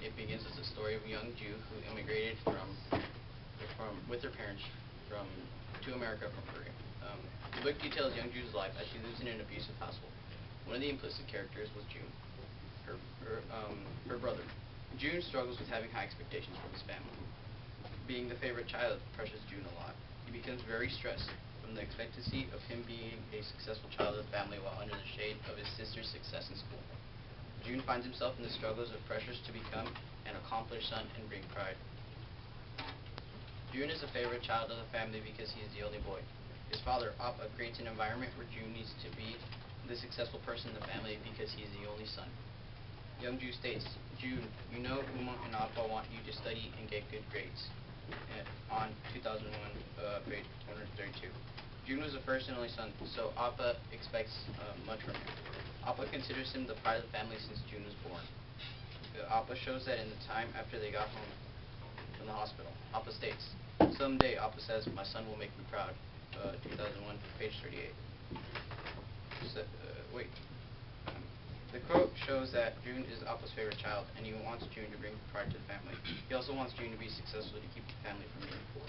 it begins as a story of a young Jew who immigrated with her parents to America from Korea. The book details young June's life as she lives in an abusive household. One of the implicit characters was June, her brother. June struggles with having high expectations from his family. Being the favorite child pressures June a lot. He becomes very stressed from the expectancy of him being a successful child of the family while under the shade of his sister's success in school. June finds himself in the struggles of pressures to become an accomplished son and bring pride. June is a favorite child of the family because he is the only boy. His father, Appa, creates an environment where June needs to be the successful person in the family because he is the only son. Young June states, June, you know Uma and Appa want you to study and get good grades. On 2001, page 132. June was the first and only son, so Appa expects much from him. Appa considers him the pride of the family since June was born. Appa shows that in the time after they got home from the hospital. Appa states, someday, Appa says, my son will make me proud. 2001, page 38. The quote shows that June is Appa's favorite child, and he wants June to bring pride to the family. He also wants June to be successful to keep the family from being poor.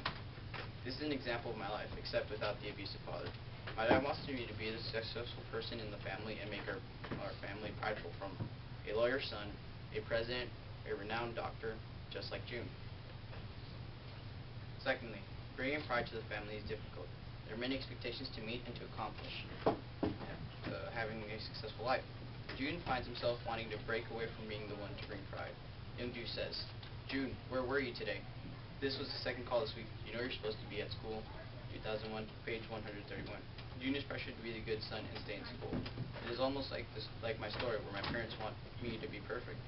This is an example of my life, except without the abusive father. My dad wants me to be the successful person in the family and make our family prideful, from a lawyer's son, a president, a renowned doctor, just like June. Secondly, bringing pride to the family is difficult. There are many expectations to meet and to accomplish having a successful life. June finds himself wanting to break away from being the one to bring pride. Young June says, June, where were you today? This was the second call this week. You know you're supposed to be at school. 2001, page 131. June is pressured to be the good son and stay in school. It is almost like my story, where my parents want me to be perfect.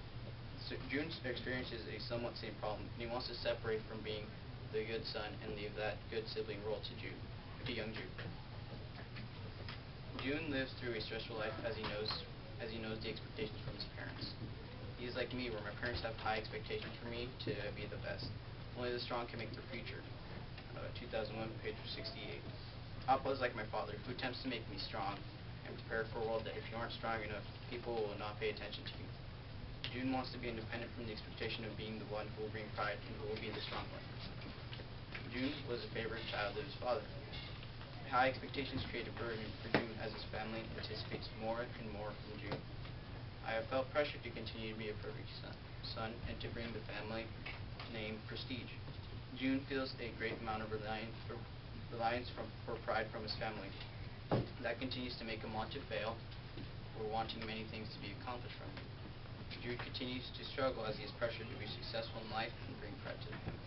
So June experiences a somewhat same problem, and he wants to separate from being the good son and leave that good sibling role to young June. June lives through a stressful life as he knows the expectations from his parents. He is like me, where my parents have high expectations for me to be the best. Only the strong can make their future. 2001, page 68. Appa is like my father, who attempts to make me strong and prepare for a world that if you aren't strong enough, people will not pay attention to you. June wants to be independent from the expectation of being the one who will bring pride and who will be the strong one. June was a favorite child of his father. High expectations create a burden for June as his family anticipates more and more from June. I have felt pressure to continue to be a perfect son and to bring the family name prestige. June feels a great amount of reliance for pride from his family. That continues to make him want to fail or wanting many things to be accomplished from him. June continues to struggle as he is pressured to be successful in life and bring pride to the family.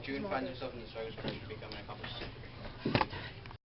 June finds himself in the struggles to become an accomplished secretary.